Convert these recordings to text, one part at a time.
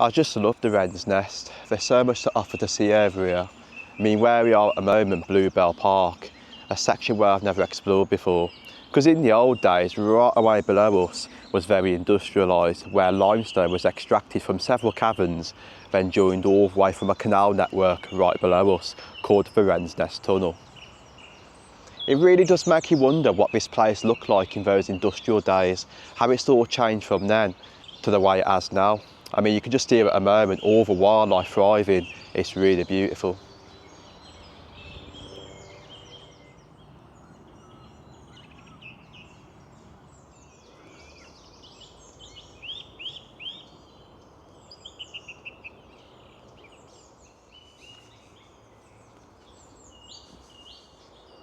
I just love the Wren's Nest. There's so much to offer to see over here. I mean, where we are at the moment, Bluebell Park, a section where I've never explored before. Because in the old days, right away below us was very industrialised, where limestone was extracted from several caverns, then joined all the way from a canal network right below us, called the Wren's Nest Tunnel. It really does make you wonder what this place looked like in those industrial days, how it's all changed from then to the way it has now. I mean, you can just see at the moment all the wildlife thriving. It's really beautiful.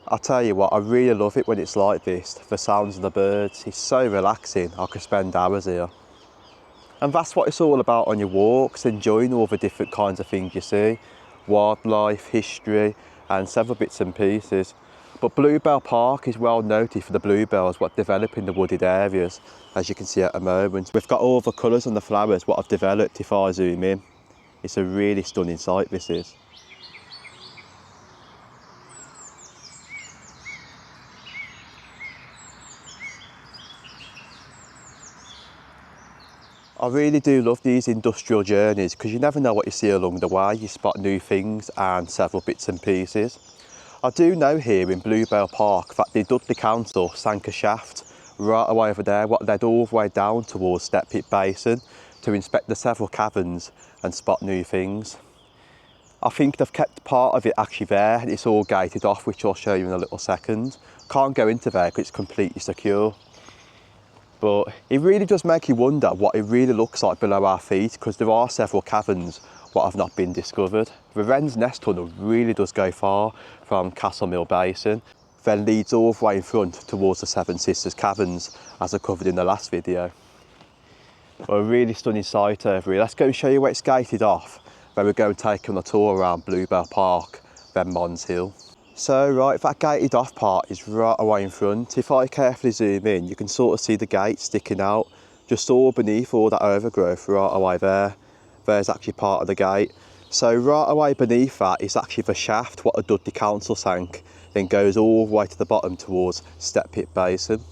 I'll tell you what, I really love it when it's like this. The sounds of the birds, it's so relaxing. I could spend hours here. And that's what it's all about on your walks, enjoying all the different kinds of things you see. Wildlife, history, and several bits and pieces. But Bluebell Park is well noted for the bluebells what develop in the wooded areas, as you can see at the moment. We've got all the colours on the flowers what have developed if I zoom in. It's a really stunning sight, this is. I really do love these industrial journeys because you never know what you see along the way. You spot new things and several bits and pieces. I do know here in Bluebell Park that the Dudley Council sank a shaft right away over there what led all the way down towards Step Pit Basin to inspect the several caverns and spot new things. I think they've kept part of it actually there and it's all gated off, which I'll show you in a little second. Can't go into there because it's completely secure. But it really does make you wonder what it really looks like below our feet because there are several caverns what have not been discovered. The Wren's Nest Tunnel really does go far from Castle Mill Basin, then leads all the way in front towards the Seven Sisters Caverns as I covered in the last video. Well, a really stunning sight over here. Let's go and show you where it's gated off, then we'll go and take on a tour around Bluebell Park, then Mons Hill. So right, that gated off part is right away in front. If I carefully zoom in, you can sort of see the gate sticking out, just all beneath all that overgrowth right away there. There's actually part of the gate. So right away beneath that is actually the shaft what the Dudley Council sank, then goes all the way to the bottom towards Step Pit Basin.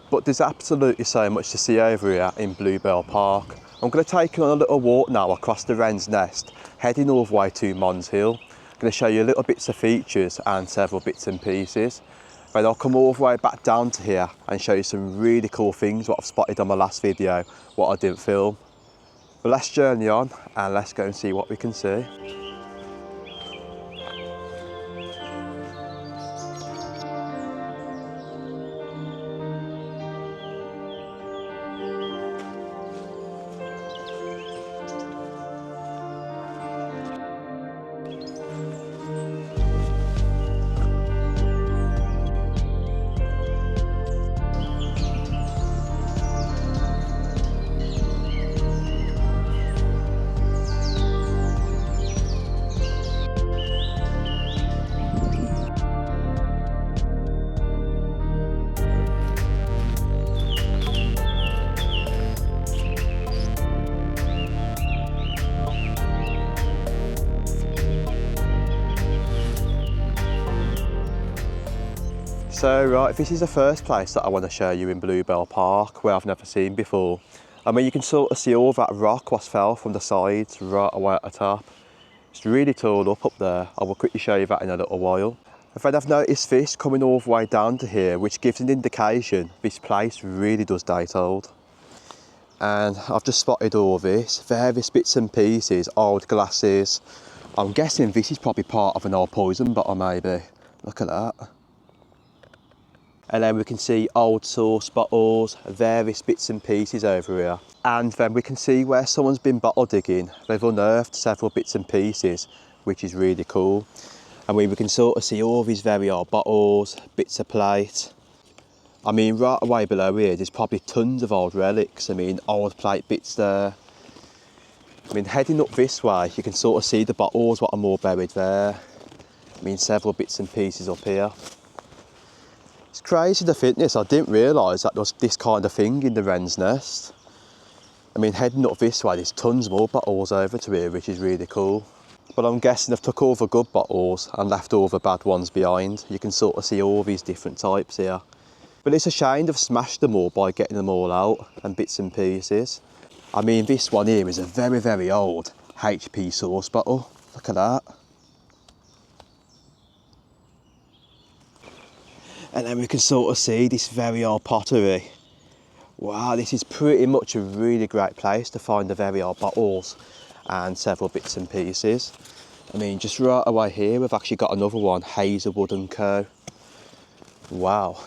But there's absolutely so much to see over here in Bluebell Park. I'm going to take you on a little walk now across the Wren's Nest, heading all the way to Mons Hill. I'm going to show you little bits of features and several bits and pieces. Then I'll come all the way back down to here and show you some really cool things what I've spotted on my last video, what I didn't film. But let's journey on and let's go and see what we can see. So right, this is the first place that I want to show you in Bluebell Park where I've never seen before. I mean, you can sort of see all that rock what fell from the sides right away at the top. It's really tall up there. I will quickly show you that in a little while. And then I've noticed this coming all the way down to here, which gives an indication this place really does date old. And I've just spotted all this, various bits and pieces, old glasses. I'm guessing this is probably part of an old poison bottle maybe. Look at that. And then we can see old sauce bottles, various bits and pieces over here. And then we can see where someone's been bottle digging. They've unearthed several bits and pieces, which is really cool. I mean, we can sort of see all these very old bottles, bits of plate. I mean, right away below here, there's probably tons of old relics. I mean, old plate bits there. I mean, heading up this way, you can sort of see the bottles, what are more buried there. I mean, several bits and pieces up here. It's crazy the fitness. I didn't realise that there was this kind of thing in the Wren's Nest. I mean, heading up this way, there's tons more bottles over to here, which is really cool. But I'm guessing they've took all the good bottles and left all the bad ones behind. You can sort of see all these different types here. But it's a shame they've smashed them all by getting them all out and bits and pieces. I mean, this one here is a very, very old HP sauce bottle. Look at that. And then we can sort of see this very old pottery. Wow, this is pretty much a really great place to find the very old bottles and several bits and pieces. I mean, just right away here, we've actually got another one, Hazelwood & Co. Wow.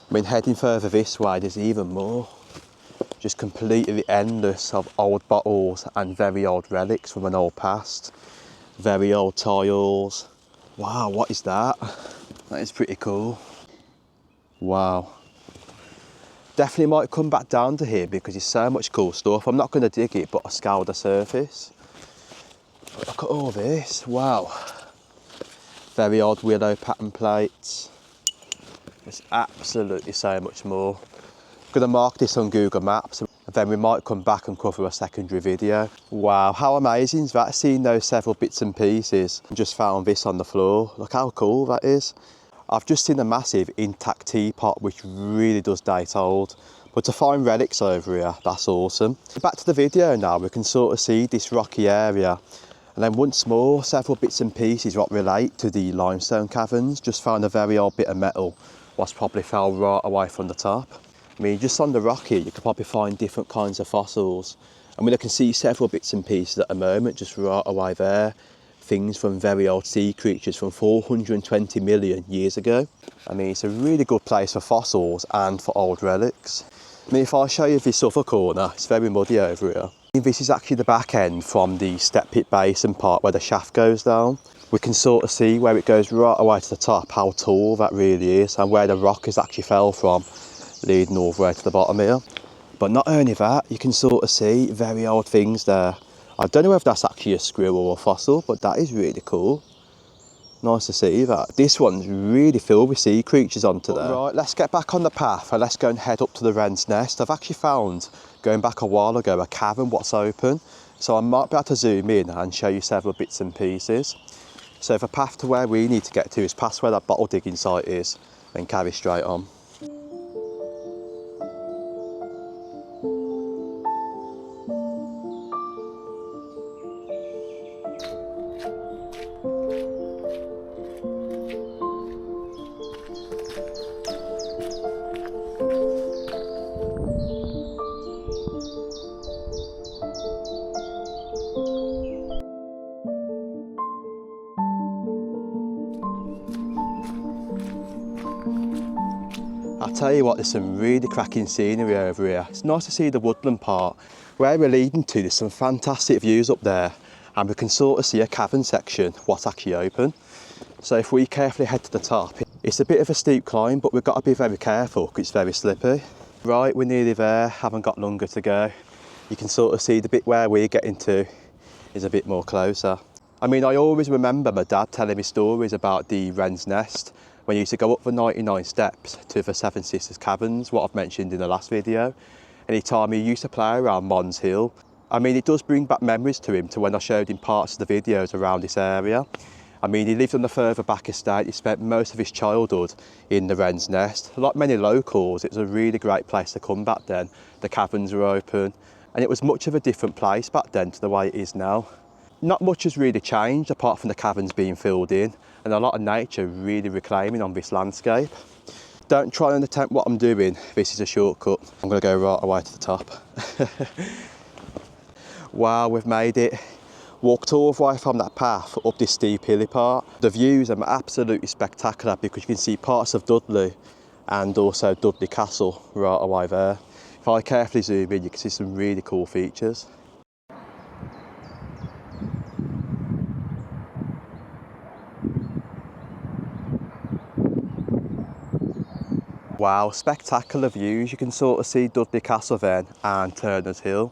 I mean, heading further this way, there's even more. Just completely endless of old bottles and very old relics from an old past. Very old tiles. Wow, what is that? That is pretty cool. Wow. Definitely might come back down to here because there's so much cool stuff. I'm not going to dig it, but I scoured the surface. Look at all this, wow. Very odd willow pattern plates. There's absolutely so much more. I'm going to mark this on Google Maps and then we might come back and cover a secondary video. Wow, how amazing is that, seeing those several bits and pieces and just found this on the floor. Look how cool that is. I've just seen a massive intact teapot which really does date old, but to find relics over here, that's awesome. Back to the video now, we can sort of see this rocky area and then once more several bits and pieces what relate to the limestone caverns. Just found a very old bit of metal what's probably fell right away from the top. I mean, just on the rock here you could probably find different kinds of fossils. I mean, I can see several bits and pieces at the moment just right away there. Things from very old sea creatures from 420 million years ago. I mean, it's a really good place for fossils and for old relics. I mean, if I show you this other corner, it's very muddy over here. This is actually the back end from the step pit basin part where the shaft goes down. We can sort of see where it goes right away to the top, how tall that really is and where the rock has actually fell from, leading all the way to the bottom here. But not only that, you can sort of see very old things there. I don't know if that's actually a squirrel or a fossil, but that is really cool. Nice to see that. This one's really filled with sea creatures onto there. Right, let's get back on the path and let's go and head up to the wren's nest. I've actually found, going back a while ago, a cavern what's open. So I might be able to zoom in and show you several bits and pieces. So the path to where we need to get to is past where that bottle digging site is and carry straight on. I'll tell you what, there's some really cracking scenery over here. It's nice to see the woodland part. Where we're leading to, there's some fantastic views up there and we can sort of see a cavern section what's actually open. So if we carefully head to the top, it's a bit of a steep climb, but we've got to be very careful because it's very slippy. Right, we're nearly there, haven't got longer to go. You can sort of see the bit where we're getting to is a bit more closer. I mean, I always remember my dad telling me stories about the Wren's Nest when he used to go up the 99 steps to the Seven Sisters Caverns, what I've mentioned in the last video. And he told me he used to play around Mons Hill. I mean, it does bring back memories to him to when I showed him parts of the videos around this area. I mean, he lived on the further back estate. He spent most of his childhood in the Wren's Nest. Like many locals, it was a really great place to come back then. The caverns were open, and it was much of a different place back then to the way it is now. Not much has really changed apart from the caverns being filled in and a lot of nature really reclaiming on this landscape. Don't try and attempt what I'm doing, this is a shortcut. I'm going to go right away to the top. Wow, we've made it. Walked all the way from that path up this steep hilly part. The views are absolutely spectacular because you can see parts of Dudley and also Dudley Castle right away there. If I carefully zoom in, you can see some really cool features. Wow, spectacular views. You can sort of see Dudley Castle then and Turner's Hill.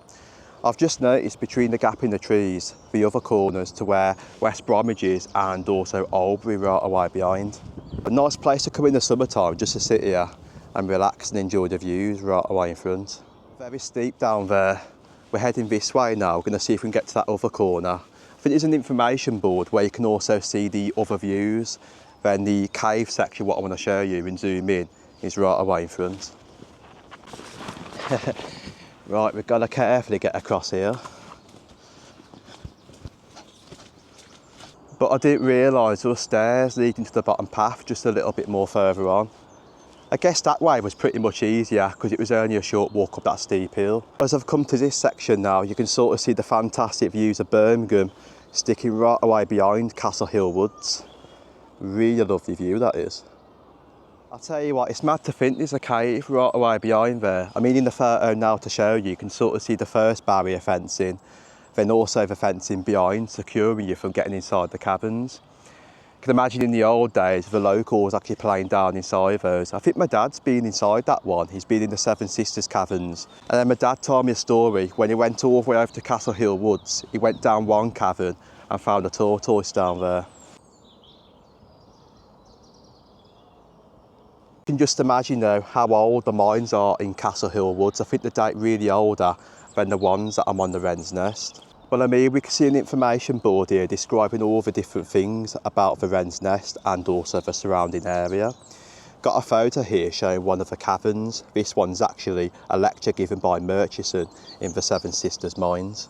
I've just noticed between the gap in the trees, the other corners to where West Bromwich is and also Albury right away behind. A nice place to come in the summertime just to sit here and relax and enjoy the views right away in front. Very steep down there. We're heading this way now. We're going to see if we can get to that other corner. I think there's an information board where you can also see the other views. Then the cave section, what I want to show you and zoom in, is right away in front. Right, we've got to carefully get across here. But I didn't realise there were stairs leading to the bottom path just a little bit more further on. I guess that way was pretty much easier because it was only a short walk up that steep hill. As I've come to this section now, you can sort of see the fantastic views of Birmingham sticking right away behind Castle Hill Woods. Really lovely view that is. I'll tell you what, it's mad to think there's a cave right away behind there. I mean, in the photo now to show you, you can sort of see the first barrier fencing, then also the fencing behind, securing you from getting inside the caverns. You can imagine in the old days, the locals actually playing down inside those. I think my dad's been inside that one. He's been in the Seven Sisters caverns. And then my dad told me a story, when he went all the way over to Castle Hill Woods, he went down one cavern and found a tortoise down there. You can just imagine though how old the mines are in Castle Hill Woods. I think they date really older than the ones that I'm on the Wren's Nest. Well, I mean, we can see an information board here describing all the different things about the Wren's Nest and also the surrounding area. Got a photo here showing one of the caverns. This one's actually a lecture given by Murchison in the Seven Sisters mines.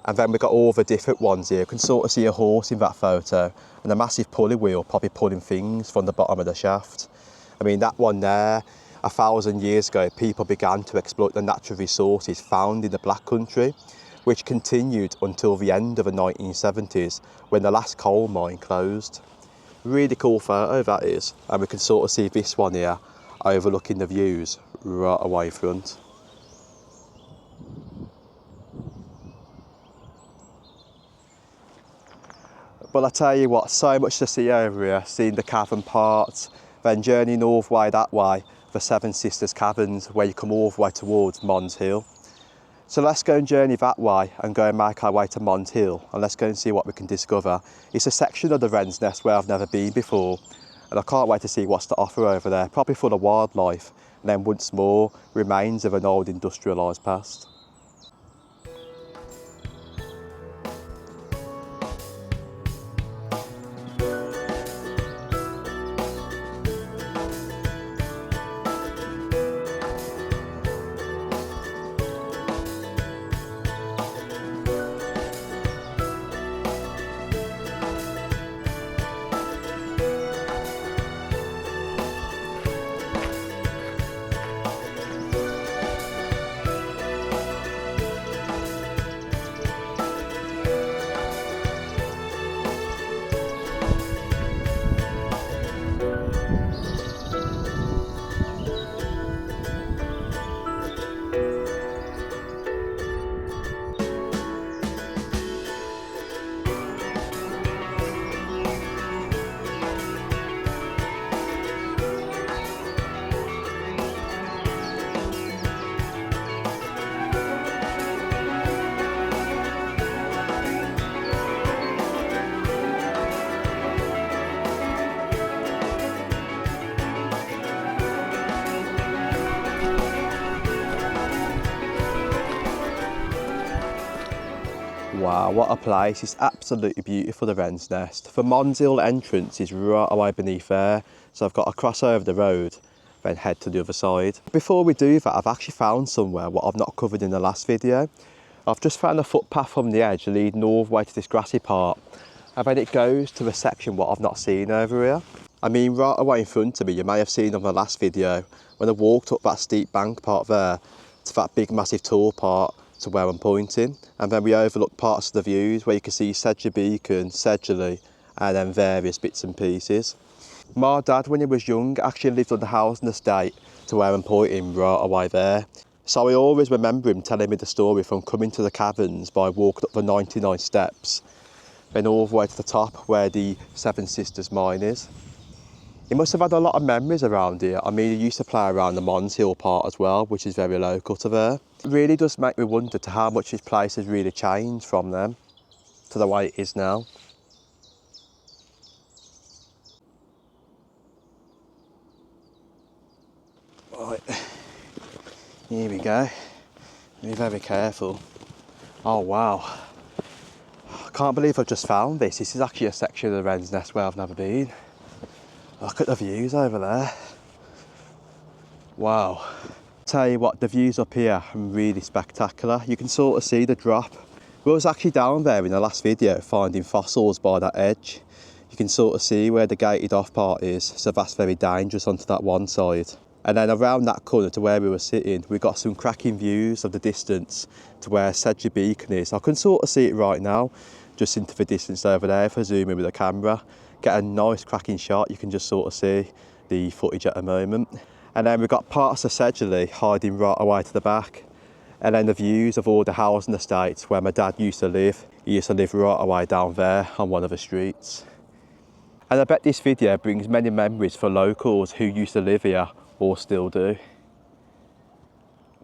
And then we've got all the different ones here. You can sort of see a horse in that photo and a massive pulley wheel probably pulling things from the bottom of the shaft. I mean, that one there, 1,000 years ago, people began to exploit the natural resources found in the Black Country, which continued until the end of the 1970s when the last coal mine closed. Really cool photo that is, and we can sort of see this one here overlooking the views right away front. But I tell you what, so much to see over here, seeing the cavern parts, then journeying all the way that way, the Seven Sisters caverns, where you come all the way towards Mons Hill. So let's go and journey that way and go and make our way to Mons Hill, and let's go and see what we can discover. It's a section of the Wren's Nest where I've never been before, and I can't wait to see what's to offer over there, probably full of wildlife, and then once more, remains of an old industrialised past. Wow, what a place. It's absolutely beautiful, the Wren's Nest. The Mons Hill entrance is right away beneath there, so I've got to cross over the road, then head to the other side. Before we do that, I've actually found somewhere what I've not covered in the last video. I've just found a footpath from the edge leading all the way to this grassy part, and then it goes to a section what I've not seen over here. I mean, right away in front of me, you may have seen on the last video, when I walked up that steep bank part there, to that big massive tall part, to where I'm pointing, and then we overlook parts of the views where you can see Sedgley Beacon, Sedgley, and then various bits and pieces. My dad, when he was young, actually lived on the housing estate to where I'm pointing right away there. So I always remember him telling me the story from coming to the caverns by walking up the 99 steps, then all the way to the top where the Seven Sisters mine is. He must have had a lot of memories around here. I mean, he used to play around the Mons Hill part as well, which is very local to there. It really does make me wonder to how much this place has really changed from then to the way it is now. Right, here we go. Be very careful. Oh wow. I can't believe I've just found this. This is actually a section of the wren's nest where I've never been. Look at the views over there. Wow. Tell you what, the views up here are really spectacular. You can sort of see the drop. We was actually down there in the last video finding fossils by that edge. You can sort of see where the gated off part is, so that's very dangerous onto that one side. And then around that corner to where we were sitting, we got some cracking views of the distance to where Sedgley Beacon is. I can sort of see it right now, just into the distance over there if I zoom in with the camera. Get a nice cracking shot, you can just sort of see the footage at the moment. And then we've got parts of Sedgley hiding right away to the back. And then the views of all the housing estates where my dad used to live. He used to live right away down there on one of the streets. And I bet this video brings many memories for locals who used to live here or still do.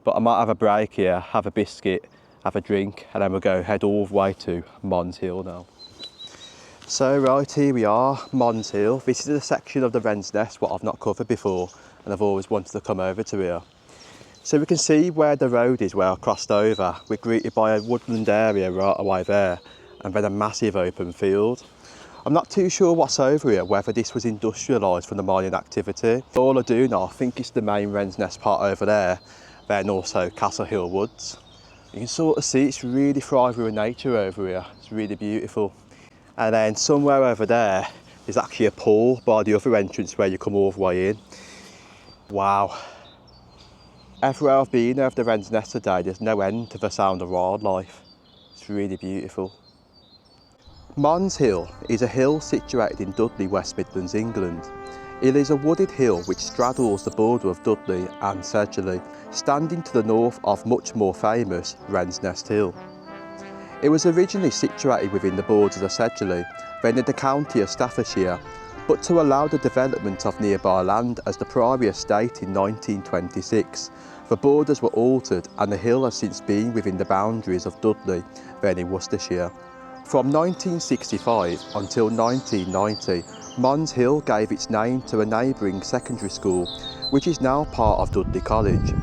But I might have a break here, have a biscuit, have a drink, and then we'll go head all the way to Mons Hill now. So right, here we are, Mons Hill. This is a section of the wren's nest what I've not covered before, and I've always wanted to come over to here. So we can see where the road is where I crossed over. We're greeted by a woodland area right away there, and then a massive open field. I'm not too sure what's over here, whether this was industrialised from the mining activity. All I do know, I think it's the main wren's nest part over there, then also Castle Hill Woods. You can sort of see it's really thriving with nature over here. It's really beautiful. And then somewhere over there is actually a pool by the other entrance where you come all the way in. Wow. Everywhere I've been over the wren's nest today, there's no end to the sound of wildlife. It's really beautiful. Mons Hill is a hill situated in Dudley, West Midlands, England. It is a wooded hill which straddles the border of Dudley and Sedgley, standing to the north of much more famous Wren's Nest Hill. It was originally situated within the borders of Sedgley, then in the county of Staffordshire, but to allow the development of nearby land as the Priory Estate in 1926, the borders were altered and the hill has since been within the boundaries of Dudley, then in Worcestershire. From 1965 until 1990, Mons Hill gave its name to a neighbouring secondary school, which is now part of Dudley College.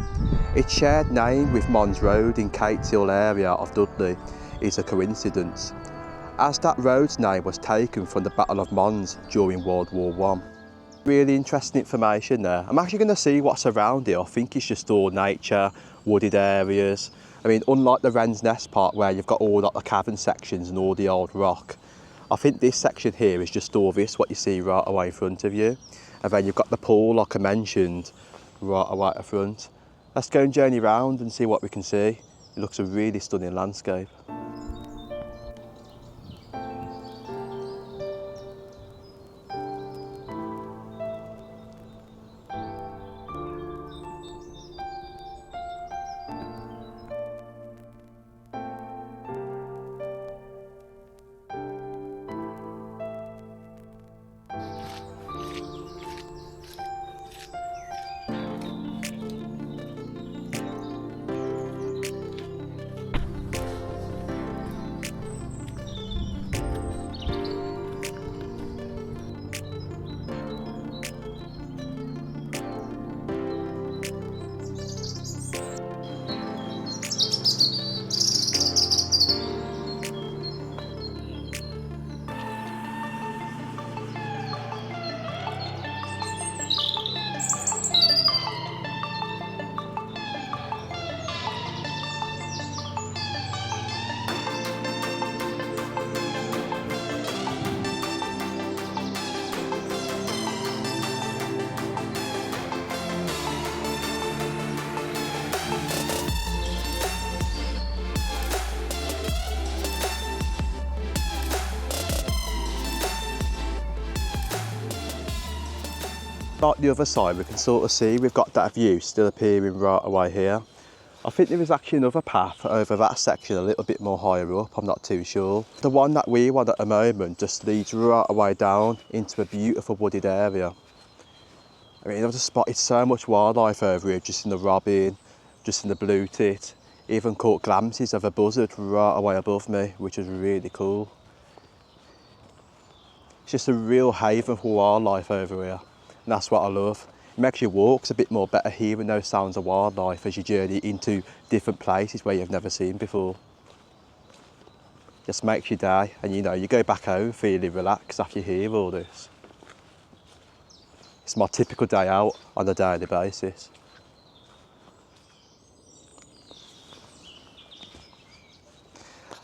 Its shared name with Mons Road in Cates Hill area of Dudley is a coincidence, as that road's name was taken from the Battle of Mons during World War I. Really interesting information there. I'm actually going to see what's around here. I think it's just all nature, wooded areas. I mean, unlike the Wren's Nest part where you've got all like, the cavern sections and all the old rock, I think this section here is just all this, what you see right away in front of you. And then you've got the pool, like I mentioned, right away at the front. Let's go and journey around and see what we can see. It looks a really stunning landscape. Like the other side, we can sort of see we've got that view still appearing right away here. I think there is actually another path over that section a little bit more higher up, I'm not too sure. The one that we're on at the moment just leads right away down into a beautiful wooded area. I mean, I've just spotted so much wildlife over here, just in the robin, just in the blue tit. Even caught glimpses of a buzzard right away above me, which is really cool. It's just a real haven for wildlife over here. And that's what I love. It makes your walks a bit more better hearing those sounds of wildlife as you journey into different places where you've never seen before. Just makes your day, and you know, you go back home feeling relaxed after you hear all this. It's my typical day out on a daily basis.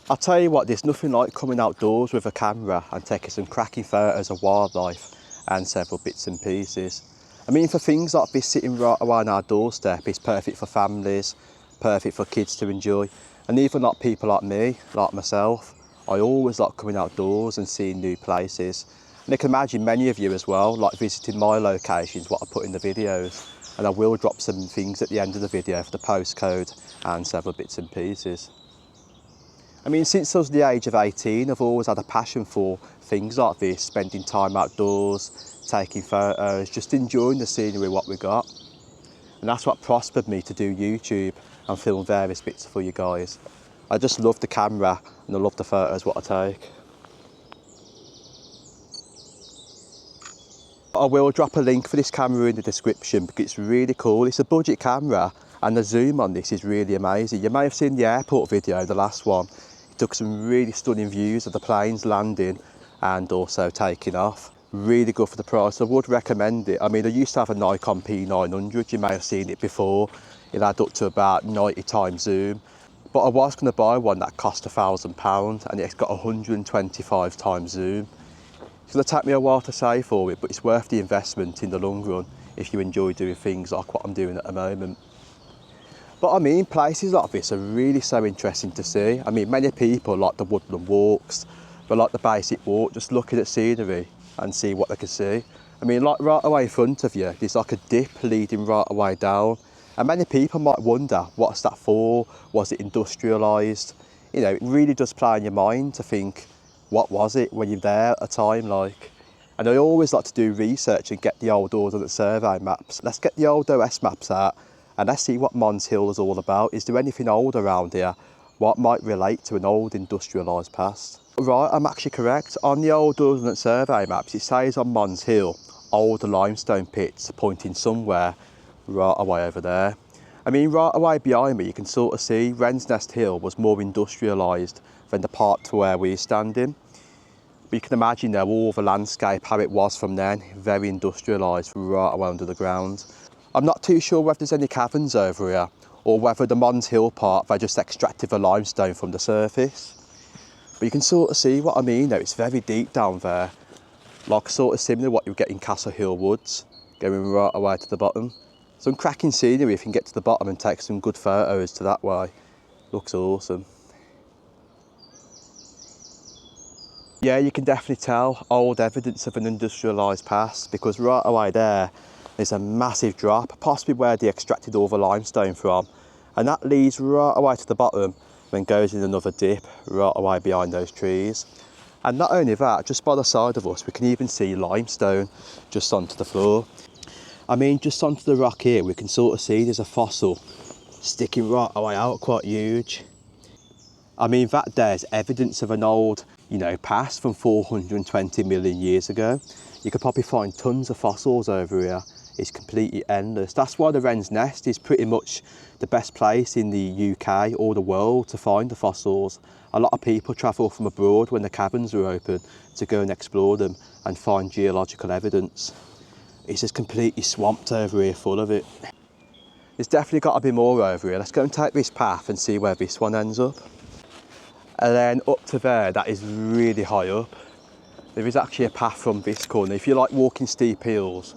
I'll tell you what, there's nothing like coming outdoors with a camera and taking some cracking photos of wildlife and several bits and pieces. I mean, for things like this sitting right around our doorstep, it's perfect for families, perfect for kids to enjoy, and even like people like me, like myself, I always like coming outdoors and seeing new places. And I can imagine many of you as well like visiting my locations, what I put in the videos, and I will drop some things at the end of the video for the postcode and several bits and pieces. I mean, since I was the age of 18, I've always had a passion for things like this, spending time outdoors, taking photos, just enjoying the scenery, what we got. And that's what prospered me to do YouTube and film various bits for you guys. I just love the camera and I love the photos what I take. I will drop a link for this camera in the description because it's really cool. It's a budget camera and the zoom on this is really amazing. You may have seen the airport video, the last one. It took some really stunning views of the planes landing and also taking off. Really good for the price. I would recommend it. I mean, I used to have a Nikon P900. You may have seen it before. It had up to about 90 times zoom. But I was going to buy one that cost £1,000 and it's got 125 times zoom. It's going to take me a while to save for it, but it's worth the investment in the long run if you enjoy doing things like what I'm doing at the moment. But I mean, places like this are really so interesting to see. I mean, many people like the woodland walks, but like the basic walk, just looking at scenery and see what they can see. I mean, like right away in front of you, there's like a dip leading right away down. And many people might wonder, what's that for? Was it industrialised? You know, it really does play in your mind to think, what was it when you're there at a time like? And I always like to do research and get the old Ordnance Survey maps. Let's get the old OS maps out and let's see what Mons Hill is all about. Is there anything old around here? What might relate to an old industrialised past? Right, I'm actually correct. On the old Ordnance Survey maps, it says on Mons Hill, old limestone pits pointing somewhere right away over there. I mean, right away behind me, you can sort of see Wrens Hill was more industrialised than the part to where we're standing. But you can imagine there all the landscape, how it was from then, very industrialised right away under the ground. I'm not too sure whether there's any caverns over here or whether the Mons Hill part, they just extracted the limestone from the surface. But you can sort of see what I mean though, it's very deep down there. Like sort of similar to what you get in Castle Hill Woods, going right away to the bottom. Some cracking scenery if you can get to the bottom and take some good photos to that way. Looks awesome. Yeah, you can definitely tell old evidence of an industrialised past because right away there's a massive drop, possibly where they extracted all the limestone from. And that leads right away to the bottom and goes in another dip right away behind those trees. And not only that, just by the side of us, we can even see limestone just onto the floor. I mean, just onto the rock here, we can sort of see there's a fossil sticking right away out, quite huge. I mean, that there's evidence of an old, you know, past from 420 million years ago. You could probably find tons of fossils over here. It's completely endless. That's why the Wren's Nest is pretty much the best place in the UK or the world to find the fossils. A lot of people travel from abroad when the caverns are open to go and explore them and find geological evidence. It's just completely swamped over here, full of it. There's definitely got to be more over here. Let's go and take this path and see where this one ends up. And then up to there, that is really high up. There is actually a path from this corner. If you like walking steep hills,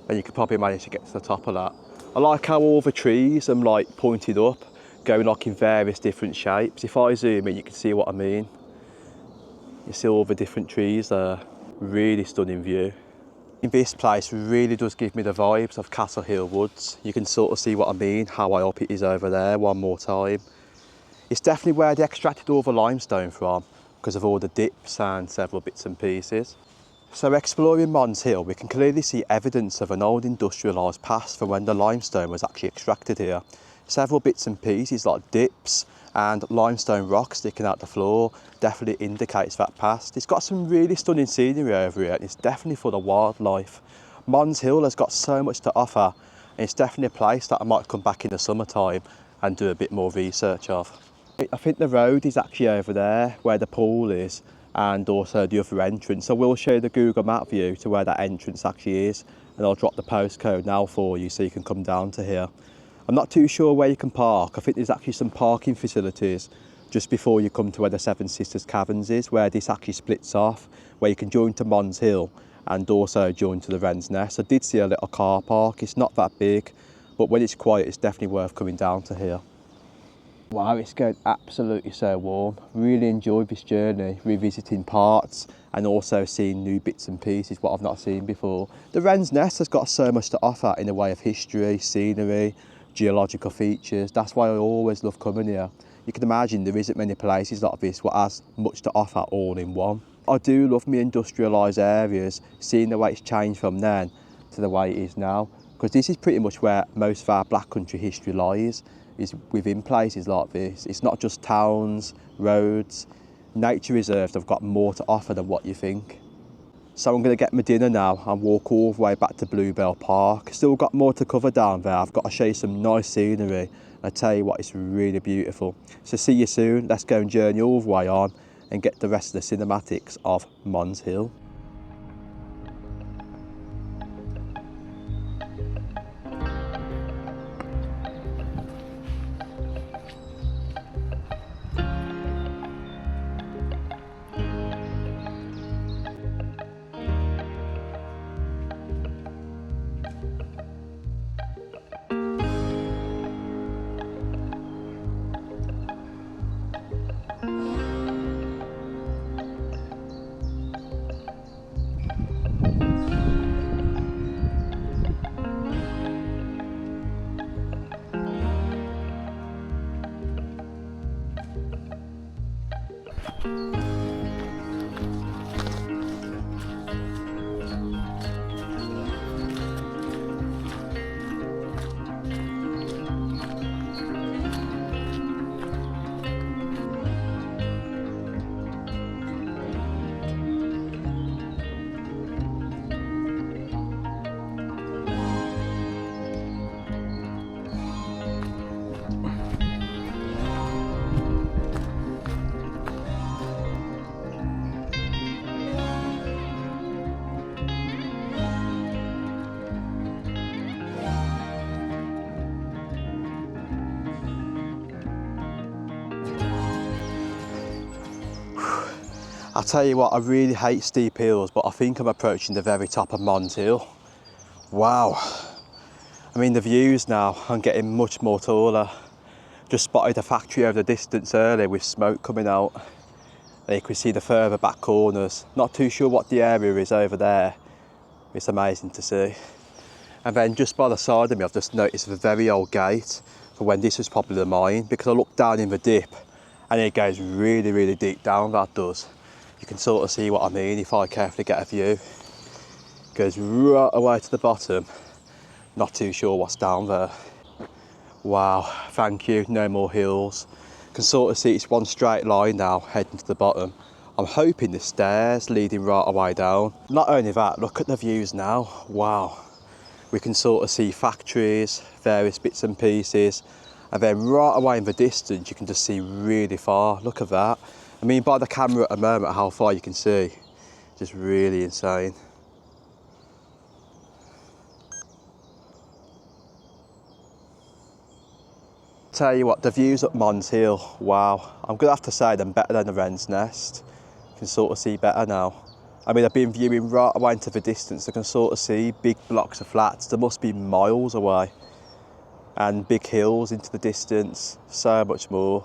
then you could probably manage to get to the top of that. I like how all the trees are like pointed up, going like in various different shapes. If I zoom in, you can see what I mean. You see all the different trees there. Really stunning view. This place really does give me the vibes of Castle Hill Woods. You can sort of see what I mean, how high up it is over there one more time. It's definitely where they extracted all the limestone from because of all the dips and several bits and pieces. So exploring Mons Hill, we can clearly see evidence of an old industrialised past from when the limestone was actually extracted here. Several bits and pieces like dips and limestone rocks sticking out the floor definitely indicates that past. It's got some really stunning scenery over here and it's definitely full of wildlife. Mons Hill has got so much to offer, and it's definitely a place that I might come back in the summertime and do a bit more research of. I think the road is actually over there where the pool is, and also the other entrance. So we'll show the Google map view to where that entrance actually is, and I'll drop the postcode now for you so you can come down to here. I'm not too sure where you can park. I think there's actually some parking facilities just before you come to where the Seven Sisters Caverns is, where this actually splits off, where you can join to Mons Hill and also join to the Wrens Nest. I did see a little car park. It's not that big, but when it's quiet, it's definitely worth coming down to here. Wow, it's going absolutely so warm. Really enjoyed this journey, revisiting parts and also seeing new bits and pieces, what I've not seen before. The Wrens Nest has got so much to offer in the way of history, scenery, geological features. That's why I always love coming here. You can imagine there isn't many places like this that has much to offer all in one. I do love my industrialised areas, seeing the way it's changed from then to the way it is now, because this is pretty much where most of our Black Country history lies, is within places like this. It's not just towns, roads. Nature reserves have got more to offer than what you think. So I'm going to get my dinner now and walk all the way back to Bluebell Park. Still got more to cover down there. I've got to show you some nice scenery. I tell you what, it's really beautiful. So see you soon. Let's go and journey all the way on and get the rest of the cinematics of Mons Hill. I'll tell you what, I really hate steep hills, but I think I'm approaching the very top of Mons Hill. Wow. I mean, the views now, I'm getting much more taller. Just spotted a factory over the distance earlier with smoke coming out. There you can see the further back corners. Not too sure what the area is over there. It's amazing to see. And then just by the side of me, I've just noticed a very old gate for when this was probably the mine, because I looked down in the dip and it goes really, really deep down, that does. You can sort of see what I mean if I carefully get a view. It goes right away to the bottom. Not too sure what's down there. Wow, thank you, no more hills. You can sort of see it's one straight line now heading to the bottom. I'm hoping the stairs leading right away down. Not only that, look at the views now, wow. We can sort of see factories, various bits and pieces, and then right away in the distance you can just see really far. Look at that. I mean, by the camera at the moment, how far you can see, just really insane. Tell you what, the views at Mons Hill, wow. I'm gonna have to say they're better than the Wrens Nest. You can sort of see better now. I mean, I've been viewing right away into the distance. I can sort of see big blocks of flats. They must be miles away. And big hills into the distance, so much more.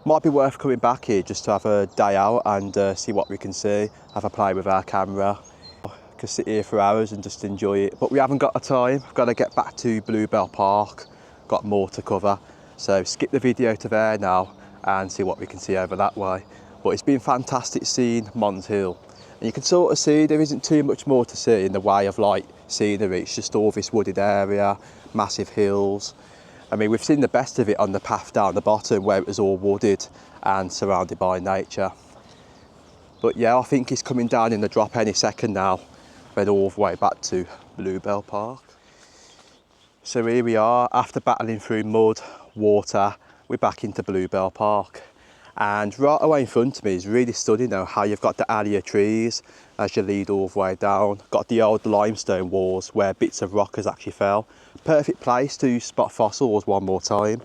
Might be worth coming back here just to have a day out and see what we can see, have a play with our camera. I could sit here for hours and just enjoy it, but we haven't got the time. I've got to get back to Bluebell Park, got more to cover. So skip the video to there now and see what we can see over that way. But it's been fantastic seeing Mons Hill. And you can sort of see there isn't too much more to see in the way of like scenery. It's just all this wooded area, massive hills. I mean, we've seen the best of it on the path down the bottom where it was all wooded and surrounded by nature. But yeah, I think it's coming down in the drop any second now. then all the way back to Bluebell Park. So here we are, after battling through mud, water, we're back into Bluebell Park. And right away in front of me is really stunning now how you've got the alley of trees as you lead all the way down. Got the old limestone walls where bits of rock has actually fell. Perfect place to spot fossils one more time.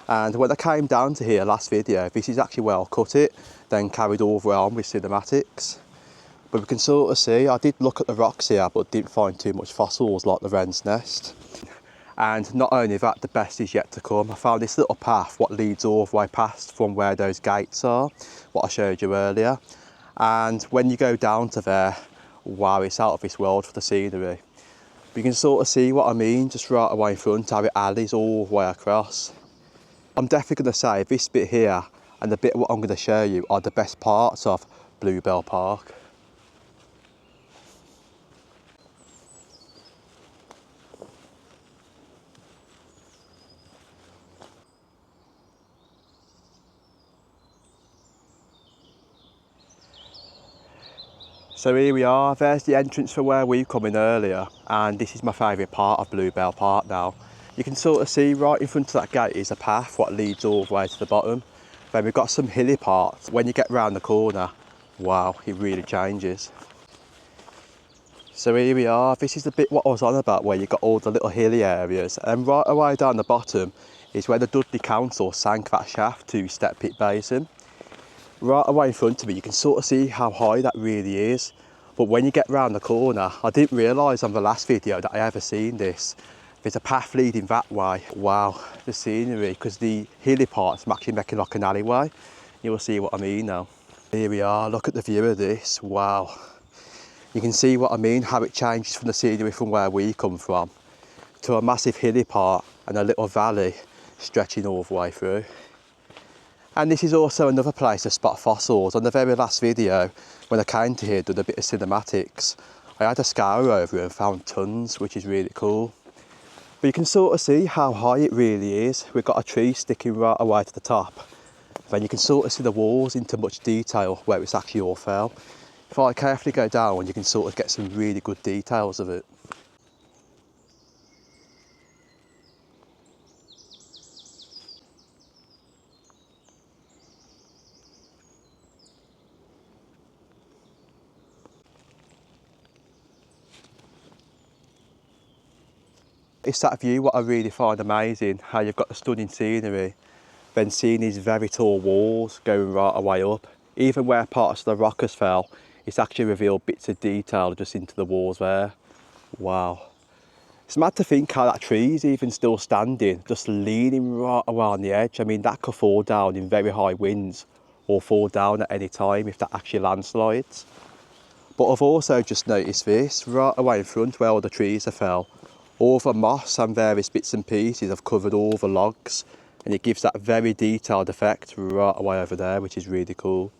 And when I came down to here last video, this is actually where I cut it, then carried all the way on with cinematics. But we can sort of see, I did look at the rocks here, but didn't find too much fossils like the wren's nest. And not only that, the best is yet to come. I found this little path what leads all the way past from where those gates are, what I showed you earlier. And when you go down to there, wow, it's out of this world for the scenery. But you can sort of see what I mean, just right away in front, how it alleys all the way across. I'm definitely going to say this bit here and the bit what I'm going to show you are the best parts of Bluebell Park. So here we are, there's the entrance for where we come in earlier, and this is my favourite part of Bluebell Park now. You can sort of see right in front of that gate is a path what leads all the way to the bottom. Then we've got some hilly parts. When you get round the corner, wow, it really changes. So here we are, this is the bit what I was on about where you've got all the little hilly areas, and right away down the bottom is where the Dudley Council sank that shaft to Step Pit Basin. Right away in front of me, you can sort of see how high that really is. But when you get round the corner, I didn't realise on the last video that I ever seen this. There's a path leading that way. Wow, the scenery, because the hilly part's actually making like an alleyway. You will see what I mean now. Here we are, look at the view of this, wow. You can see what I mean, how it changes from the scenery from where we come from to a massive hilly part and a little valley stretching all the way through. And this is also another place to spot fossils. On the very last video, when I came to here, did a bit of cinematics, I had a scour over it and found tons, which is really cool. But you can sort of see how high it really is. We've got a tree sticking right away to the top. Then you can sort of see the walls into much detail where it's actually all fell. If I carefully go down, you can sort of get some really good details of it. It's that view what I really find amazing, how you've got the stunning scenery, then seeing these very tall walls going right away up. Even where parts of the rock has fell, it's actually revealed bits of detail just into the walls there. Wow. It's mad to think how that tree is even still standing, just leaning right around the edge. I mean, that could fall down in very high winds or fall down at any time if that actually landslides. But I've also just noticed this, right away in front where all the trees have fell, all the moss and various bits and pieces have covered all the logs, and it gives that very detailed effect right away over there, which is really cool.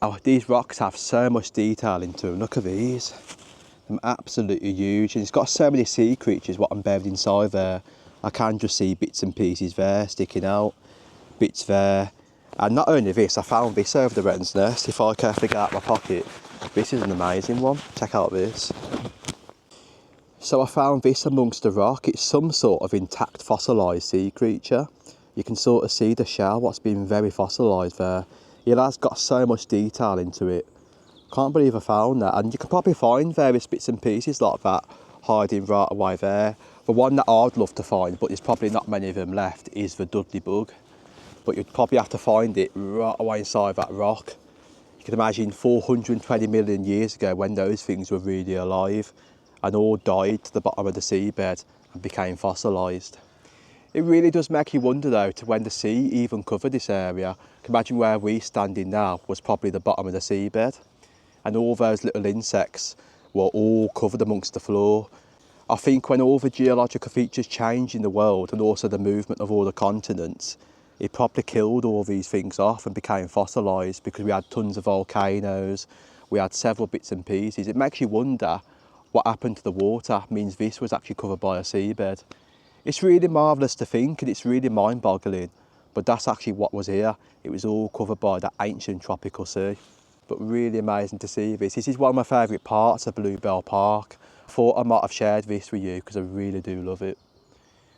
Now, these rocks have so much detail into them. Look at these. I'm absolutely huge, and it's got so many sea creatures what I'm buried inside there. I can just see bits and pieces there sticking out, bits there. And not only this, I found this over the wren's nest. If I carefully get out my pocket, this is an amazing one. Check out this. So I found this amongst the rock. It's some sort of intact fossilised sea creature. You can sort of see the shell, what's been very fossilised there. It has got so much detail into it. Can't believe I found that, and you can probably find various bits and pieces like that hiding right away there. The one that I'd love to find, but there's probably not many of them left, is the Dudley bug. But you'd probably have to find it right away inside that rock. You can imagine 420 million years ago when those things were really alive and all died to the bottom of the seabed and became fossilised. It really does make you wonder though to when the sea even covered this area. You can imagine where we're standing now was probably the bottom of the seabed. And all those little insects were all covered amongst the floor. I think when all the geological features changed in the world and also the movement of all the continents, it probably killed all these things off and became fossilised because we had tons of volcanoes, we had several bits and pieces. It makes you wonder, what happened to the water means this was actually covered by a seabed. It's really marvellous to think, and it's really mind-boggling, but that's actually what was here. It was all covered by that ancient tropical sea. But really amazing to see this. This is one of my favourite parts of Bluebell Park. I thought I might have shared this with you because I really do love it.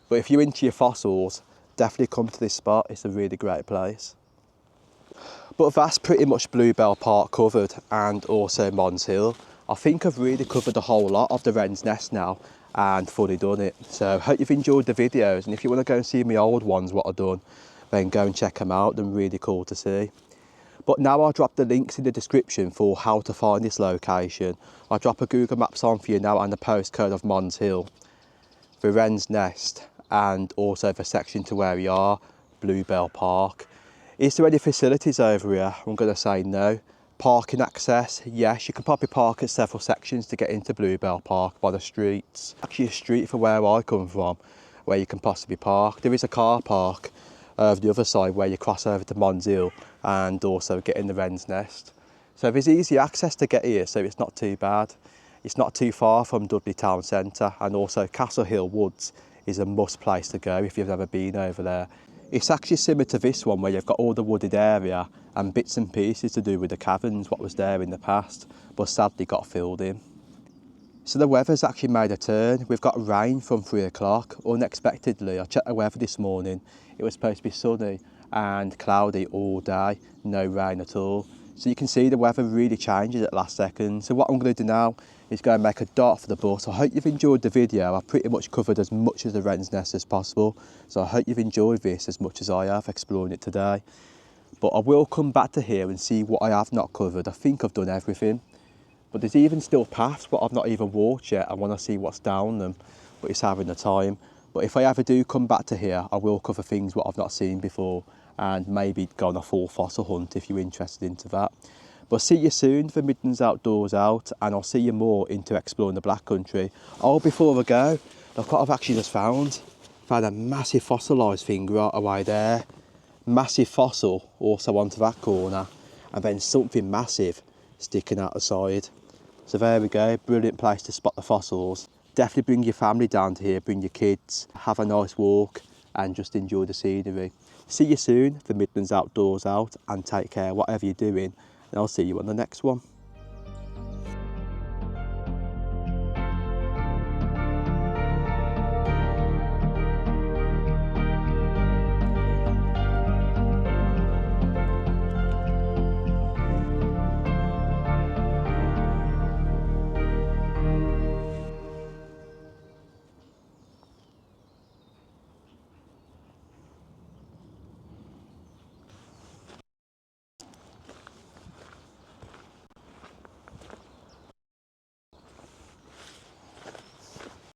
But if you're into your fossils, definitely come to this spot. It's a really great place. But that's pretty much Bluebell Park covered, and also Mons Hill. I think I've really covered the whole lot of the Wren's Nest now and fully done it. So hope you've enjoyed the videos, and if you want to go and see my old ones, what I've done, then go and check them out. They're really cool to see. But now I'll drop the links in the description for how to find this location. I'll drop a Google Maps on for you now and the postcode of Mons Hill, the Wren's Nest, and also the section to where we are, Bluebell Park. Is there any facilities over here? I'm going to say no. Parking access, yes, you can probably park at several sections to get into Bluebell Park by the streets. Actually a street for where I come from, where you can possibly park. There is a car park over the other side where you cross over to Mons Hill and also get in the Wren's Nest. So there's easy access to get here, so it's not too bad. It's not too far from Dudley Town Centre, and also Castle Hill Woods is a must place to go if you've never been over there. It's actually similar to this one where you've got all the wooded area and bits and pieces to do with the caverns, what was there in the past, but sadly got filled in. So the weather's actually made a turn. We've got rain from 3 o'clock, unexpectedly. I checked the weather this morning. It was supposed to be sunny and cloudy all day, no rain at all. So you can see the weather really changes at last second. So what I'm going to do now is go and make a dart for the bus. I hope you've enjoyed the video. I've pretty much covered as much of the Wren's Nest as possible. So I hope you've enjoyed this as much as I have exploring it today. But I will come back to here and see what I have not covered. I think I've done everything. But there's even still paths what I've not even walked yet. I want to see what's down them, but it's having the time. But if I ever do come back to here, I will cover things what I've not seen before, and maybe go on a full fossil hunt if you're interested into that. But see you soon for Midlands Outdoors out, and I'll see you more into exploring the Black Country. Oh, before I go, look what I've actually just found. Found a massive fossilised thing right away there. Massive fossil also onto that corner, and then something massive sticking out the side. So there we go, brilliant place to spot the fossils. Definitely bring your family down to here, bring your kids, have a nice walk and just enjoy the scenery. See you soon for Midlands Outdoors out, and take care whatever you're doing, and I'll see you on the next one.